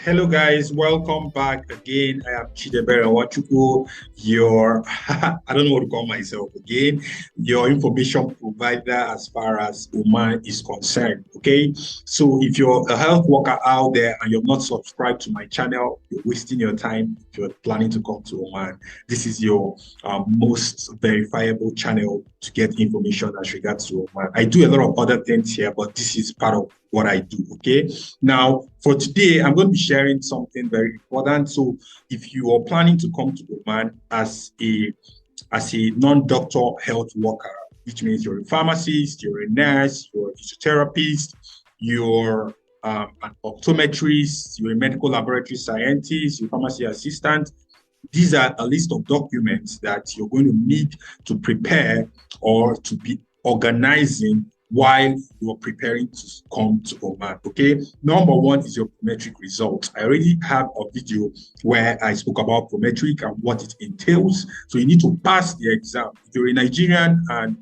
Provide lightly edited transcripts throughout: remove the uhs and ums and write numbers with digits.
Hello guys, welcome back again. I am Chidebere Wachuku, your I don't know what to call myself again, your information provider as far as Oman is concerned. Okay, so if you're a health worker out there and you're not subscribed to my channel, you're wasting your time. If you're planning to come to Oman, this is your most verifiable channel to get information as regards to Oman. I do a lot of other things here, but this is part of what I do. Okay. Now, for today, I'm going to be sharing something very important. So, if you are planning to come to Oman as a non-doctor health worker, which means you're a pharmacist, you're a nurse, you're a physiotherapist, you're an optometrist, you're a medical laboratory scientist, you're a pharmacy assistant. These are a list of documents that you're going to need to prepare or to be organizing while you're preparing to come to Oman. Okay, number one is your PROMETRIC result. I already have a video where I spoke about PROMETRIC and what it entails. So you need to pass the exam. If you're a Nigerian and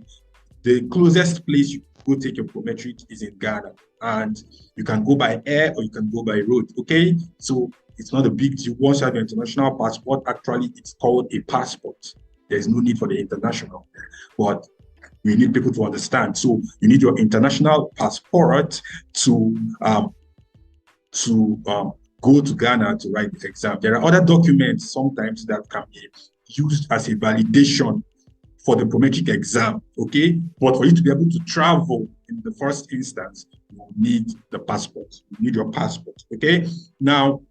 the closest place you go take your PROMETRIC is in Ghana, and you can go by air or you can go by road. Okay, so it's not a big deal. Once you have your international passport, actually it's called a passport. There's no need for the international, but we need people to understand. So you need your international passport to go to Ghana to write the exam. There are other documents sometimes that can be used as a validation for the PROMETRIC exam, okay? But for you to be able to travel in the first instance, you need the passport. You need your passport, okay? Now,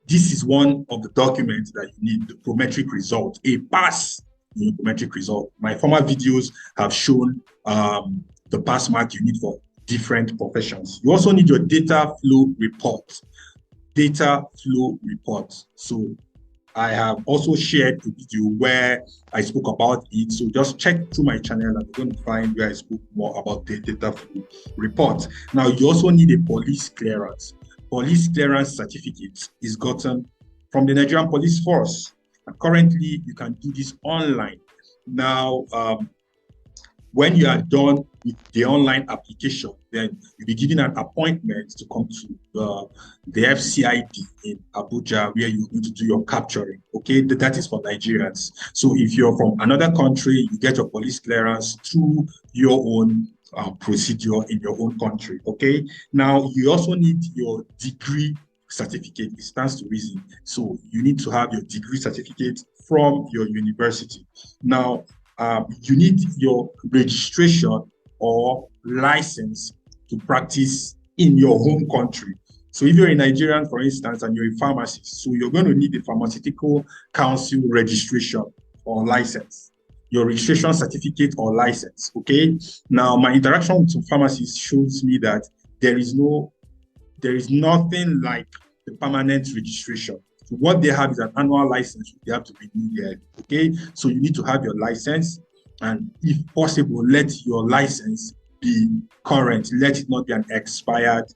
this is one of the documents that you need, the PROMETRIC result, a pass in your PROMETRIC result. My former videos have shown the pass mark you need for different professions. You also need your data flow report. Data flow report. So I have also shared a video where I spoke about it. So just check through my channel and you're going to find where I spoke more about the data flow report. Now, you also need a police clearance. Police clearance certificate is gotten from the Nigerian Police Force. And currently, you can do this online. Now, when you are done with the online application, then you'll be given an appointment to come to the FCID in Abuja, where you're going to do your capturing. Okay, that is for Nigerians. So if you're from another country, you get your police clearance through your own procedure in your own country. Okay, now you also need your degree certificate. It stands to reason. So you need to have your degree certificate from your university. Now, you need your registration or license to practice in your home country. So if you're a Nigerian, for instance, and you're a pharmacist, so you're going to need a pharmaceutical council registration or license, your registration certificate or license, okay? Now, my interaction with some pharmacists shows me that there is nothing like the permanent registration. So what they have is an annual license they have to renew there, okay? So you need to have your license, and if possible, let your license be current. Let it not be an expired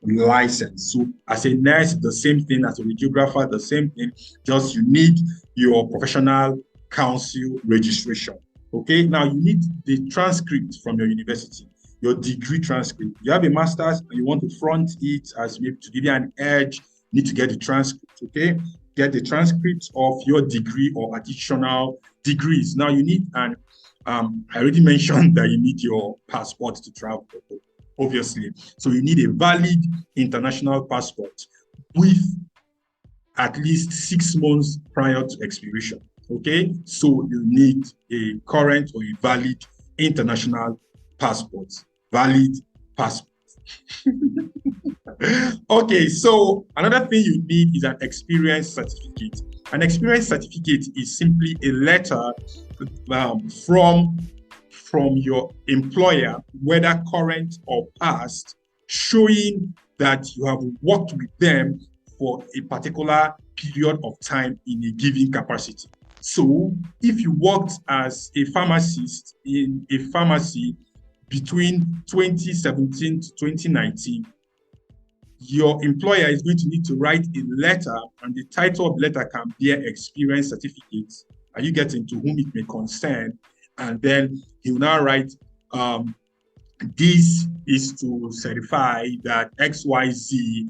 license. So as a nurse, the same thing. As a radiographer, the same thing. Just you need your professional council registration, okay? Now you need the transcript from your university, your degree transcript. You have a master's and you want to front it as maybe to give you an edge, you need to get the transcript, okay? Get the transcripts of your degree or additional degrees. Now you need I already mentioned that you need your passport to travel, obviously. So you need a valid international passport with at least 6 months prior to expiration, okay? So you need a current or a valid international passport. Valid passport. Okay, so another thing you need is an experience certificate. An experience certificate is simply a letter from your employer, whether current or past, showing that you have worked with them for a particular period of time in a given capacity. So if you worked as a pharmacist in a pharmacy between 2017 to 2019, your employer is going to need to write a letter, and the title of the letter can bear experience certificate. Are you getting to whom it may concern? And then he will now write This is to certify that XYZ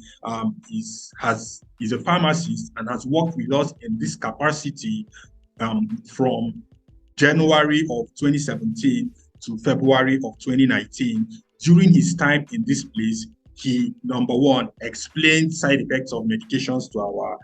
is a pharmacist and has worked with us in this capacity from January of 2017 to February of 2019. During his time in this place, he, number one, explained side effects of medications to our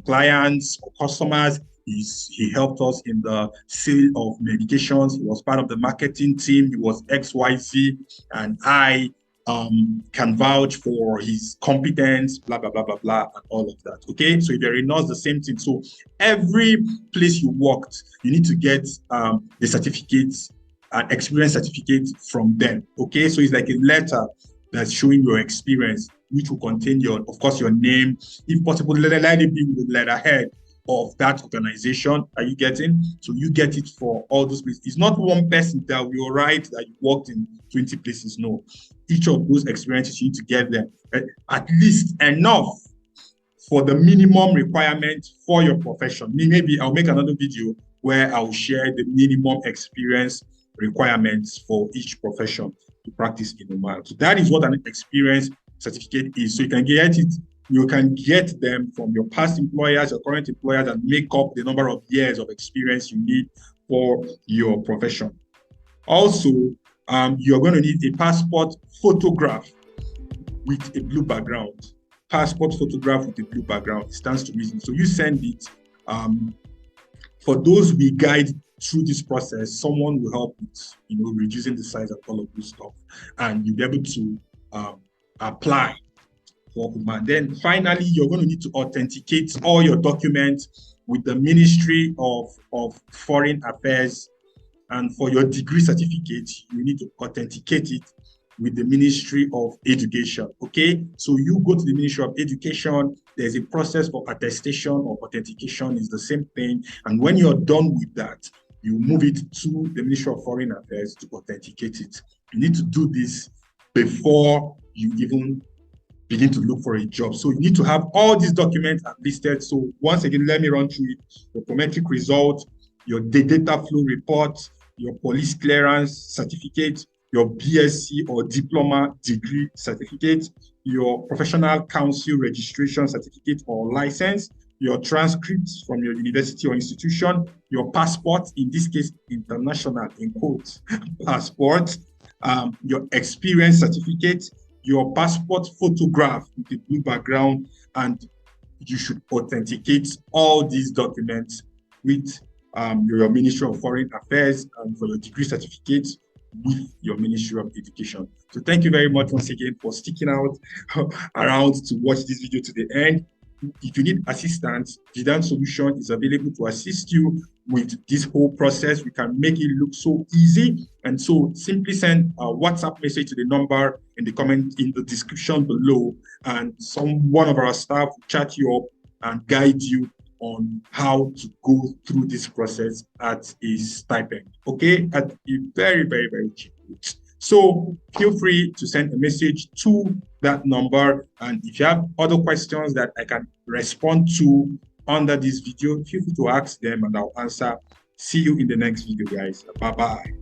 clients or customers. He helped us in the sale of medications. He was part of the marketing team. He was XYZ, and I can vouch for his competence, blah, blah, blah, blah, blah, and all of that. Okay, so if you're knows the same thing. So every place you worked, you need to get the certificates, an experience certificate from them. Okay, so it's like a letter that's showing your experience, which will contain your, of course, your name. If possible, let it be with the letterhead of that organization. Are you getting? So you get it for all those places. It's not one person that will write that you worked in 20 places. No, each of those experiences, you need to get them at least enough for the minimum requirement for your profession. Maybe I'll make another video where I'll share the minimum experience requirements for each profession to practice in Oman. So that is what an experience certificate is. So you can get it. You can get them from your past employers, your current employers, and make up the number of years of experience you need for your profession. Also, you're going to need a passport photograph with a blue background. Passport photograph with a blue background. It stands to reason. So you send it. For those we guide through this process, someone will help with, reducing the size of all of this stuff, and you'll be able to apply for Oman. Then finally, you're going to need to authenticate all your documents with the Ministry of Foreign Affairs. And for your degree certificate, you need to authenticate it with the Ministry of Education. Okay, so you go to the Ministry of Education. There's a process for attestation or authentication. Is the same thing. And when you're done with that, you move it to the Ministry of Foreign Affairs to authenticate it. You need to do this before you even begin to look for a job. So you need to have all these documents listed. So once again, let me run through it. Your PROMETRIC result, your data flow report, your police clearance certificate, your BSc or diploma degree certificate, your professional council registration certificate or license, your transcripts from your university or institution, your passport, in this case, international, in quotes, passport, your experience certificate, your passport photograph with a blue background, and you should authenticate all these documents with your Ministry of Foreign Affairs, and for your degree certificate with your Ministry of Education. So thank you very much once again for sticking out around to watch this video to the end. If you need assistance, Jidan Solution is available to assist you with this whole process. We can make it look so easy. And so simply send a WhatsApp message to the number in the comment in the description below, and one of our staff will chat you up and guide you on how to go through this process at a stipend, okay? At a very, very, very cheap rate. So feel free to send a message to that number. And if you have other questions that I can respond to under this video, feel free to ask them and I'll answer. See you in the next video, guys. Bye-bye.